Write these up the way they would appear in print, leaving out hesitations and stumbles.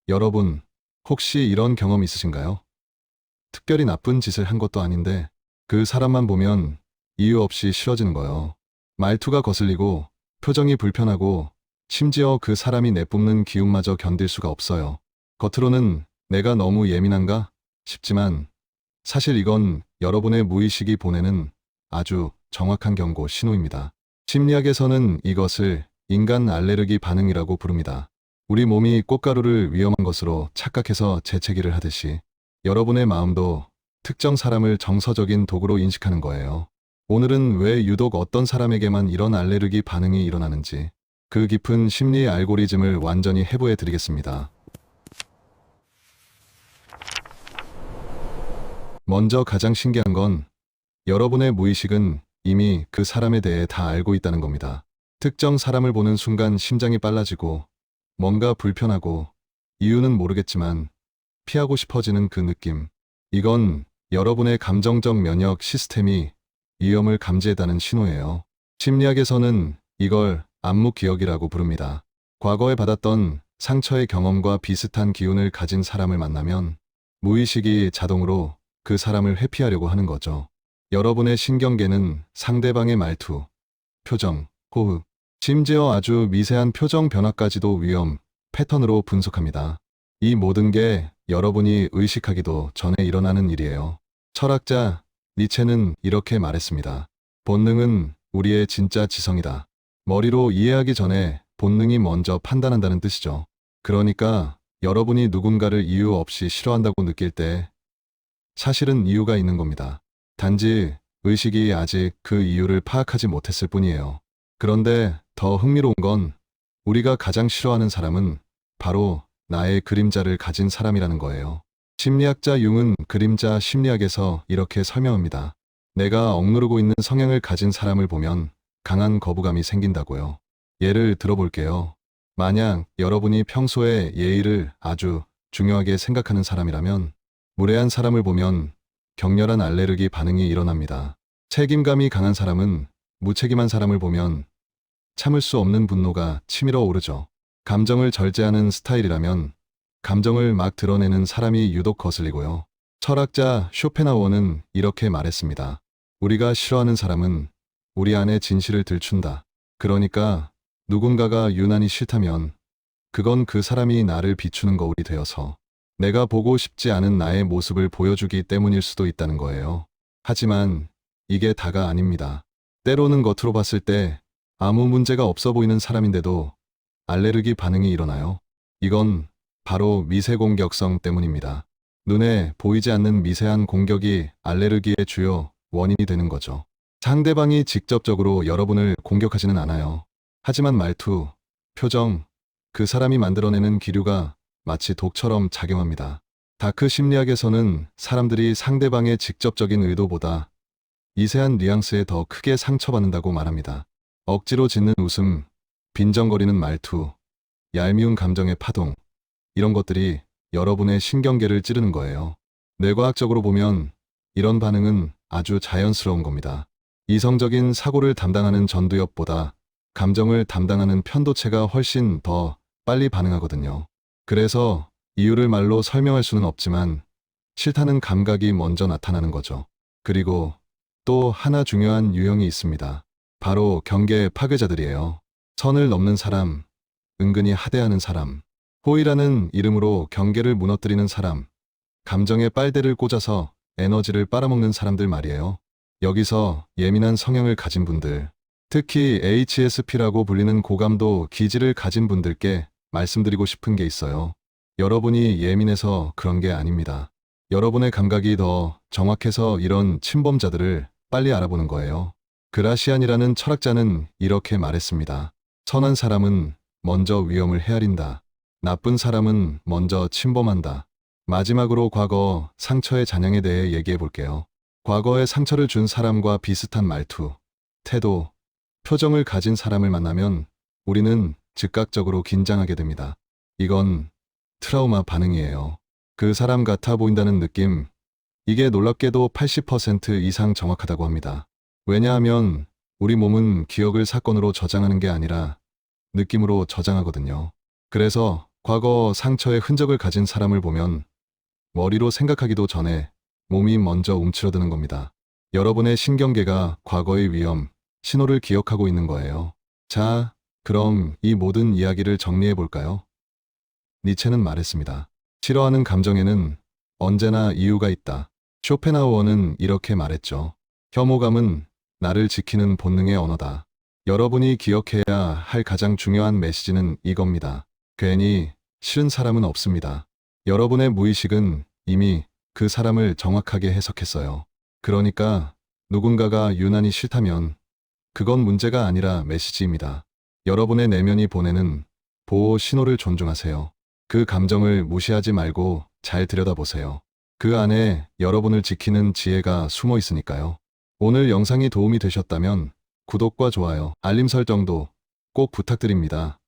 여러분, 혹시 이런 경험 있으신가요? 특별히 나쁜 짓을 한 것도 아닌데 그 사람만 보면 이유 없이 싫어지는 거예요. 말투가 거슬리고 표정이 불편하고 심지어 그 사람이 내뿜는 기운마저 견딜 수가 없어요. 겉으로는 내가 너무 예민한가 싶지만 사실 이건 여러분의 무의식이 보내는 아주 정확한 경고 신호입니다. 심리학에서는 이것을 인간 알레르기 반응이라고 부릅니다. 우리 몸이 꽃가루를 위험한 것으로 착각해서 재채기를 하듯이 여러분의 마음도 특정 사람을 정서적인 도구로 인식하는 거예요. 오늘은 왜 유독 어떤 사람에게만 이런 알레르기 반응이 일어나는지 그 깊은 심리의 알고리즘을 완전히 해부해 드리겠습니다. 먼저 가장 신기한 건 여러분의 무의식은 이미 그 사람에 대해 다 알고 있다는 겁니다. 특정 사람을 보는 순간 심장이 빨라지고 뭔가 불편하고 이유는 모르겠지만 피하고 싶어지는 그 느낌. 이건 여러분의 감정적 면역 시스템이 위험을 감지했다는 신호예요. 심리학에서는 이걸 암묵 기억이라고 부릅니다. 과거에 받았던 상처의 경험과 비슷한 기운을 가진 사람을 만나면 무의식이 자동으로 그 사람을 회피하려고 하는 거죠. 여러분의 신경계는 상대방의 말투, 표정, 호흡, 심지어 아주 미세한 표정 변화까지도 위험 패턴으로 분석합니다. 이 모든 게 여러분이 의식하기도 전에 일어나는 일이에요. 철학자 니체는 이렇게 말했습니다. 본능은 우리의 진짜 지성이다. 머리로 이해하기 전에 본능이 먼저 판단한다는 뜻이죠. 그러니까 여러분이 누군가를 이유 없이 싫어한다고 느낄 때 사실은 이유가 있는 겁니다. 단지 의식이 아직 그 이유를 파악하지 못했을 뿐이에요. 그런데 더 흥미로운 건 우리가 가장 싫어하는 사람은 바로 나의 그림자를 가진 사람이라는 거예요. 심리학자 융은 그림자 심리학에서 이렇게 설명합니다. 내가 억누르고 있는 성향을 가진 사람을 보면 강한 거부감이 생긴다고요. 예를 들어볼게요. 만약 여러분이 평소에 예의를 아주 중요하게 생각하는 사람이라면 무례한 사람을 보면 격렬한 알레르기 반응이 일어납니다. 책임감이 강한 사람은 무책임한 사람을 보면 참을 수 없는 분노가 치밀어 오르죠. 감정을 절제하는 스타일이라면 감정을 막 드러내는 사람이 유독 거슬리고요. 철학자 쇼펜하우어는 이렇게 말했습니다. 우리가 싫어하는 사람은 우리 안에 진실을 들춘다. 그러니까 누군가가 유난히 싫다면 그건 그 사람이 나를 비추는 거울이 되어서 내가 보고 싶지 않은 나의 모습을 보여주기 때문일 수도 있다는 거예요. 하지만 이게 다가 아닙니다. 때로는 겉으로 봤을 때 아무 문제가 없어 보이는 사람인데도 알레르기 반응이 일어나요. 이건 바로 미세 공격성 때문입니다. 눈에 보이지 않는 미세한 공격이 알레르기의 주요 원인이 되는 거죠. 상대방이 직접적으로 여러분을 공격하지는 않아요. 하지만 말투, 표정, 그 사람이 만들어내는 기류가 마치 독처럼 작용합니다. 다크 심리학에서는 사람들이 상대방의 직접적인 의도보다 미세한 뉘앙스에 더 크게 상처받는다고 말합니다. 억지로 짓는 웃음, 빈정거리는 말투, 얄미운 감정의 파동, 이런 것들이 여러분의 신경계를 찌르는 거예요. 뇌과학적으로 보면 이런 반응은 아주 자연스러운 겁니다. 이성적인 사고를 담당하는 전두엽보다 감정을 담당하는 편도체가 훨씬 더 빨리 반응하거든요. 그래서 이유를 말로 설명할 수는 없지만 싫다는 감각이 먼저 나타나는 거죠. 그리고 또 하나 중요한 유형이 있습니다. 바로 경계 파괴자들이에요. 선을 넘는 사람, 은근히 하대하는 사람, 호의라는 이름으로 경계를 무너뜨리는 사람, 감정의 빨대를 꽂아서 에너지를 빨아먹는 사람들 말이에요. 여기서 예민한 성향을 가진 분들, 특히 HSP라고 불리는 고감도 기질을 가진 분들께 말씀드리고 싶은 게 있어요. 여러분이 예민해서 그런 게 아닙니다. 여러분의 감각이 더 정확해서 이런 침범자들을 빨리 알아보는 거예요. 그라시안이라는 철학자는 이렇게 말했습니다. 선한 사람은 먼저 위험을 헤아린다. 나쁜 사람은 먼저 침범한다. 마지막으로 과거 상처의 잔향에 대해 얘기해 볼게요. 과거에 상처를 준 사람과 비슷한 말투, 태도, 표정을 가진 사람을 만나면 우리는 즉각적으로 긴장하게 됩니다. 이건 트라우마 반응이에요. 그 사람 같아 보인다는 느낌, 이게 놀랍게도 80% 이상 정확하다고 합니다. 왜냐하면 우리 몸은 기억을 사건으로 저장하는 게 아니라 느낌으로 저장하거든요. 그래서 과거 상처의 흔적을 가진 사람을 보면 머리로 생각하기도 전에 몸이 먼저 움츠러드는 겁니다. 여러분의 신경계가 과거의 위험, 신호를 기억하고 있는 거예요. 자, 그럼 이 모든 이야기를 정리해 볼까요? 니체는 말했습니다. 싫어하는 감정에는 언제나 이유가 있다. 쇼펜하우어는 이렇게 말했죠. 혐오감은 나를 지키는 본능의 언어다. 여러분이 기억해야 할 가장 중요한 메시지는 이겁니다. 괜히 싫은 사람은 없습니다. 여러분의 무의식은 이미 그 사람을 정확하게 해석했어요. 그러니까 누군가가 유난히 싫다면 그건 문제가 아니라 메시지입니다. 여러분의 내면이 보내는 보호 신호를 존중하세요. 그 감정을 무시하지 말고 잘 들여다보세요. 그 안에 여러분을 지키는 지혜가 숨어 있으니까요. 오늘 영상이 도움이 되셨다면 구독과 좋아요, 알림 설정도 꼭 부탁드립니다.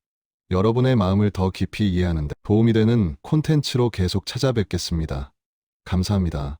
여러분의 마음을 더 깊이 이해하는 데 도움이 되는 콘텐츠로 계속 찾아뵙겠습니다. 감사합니다.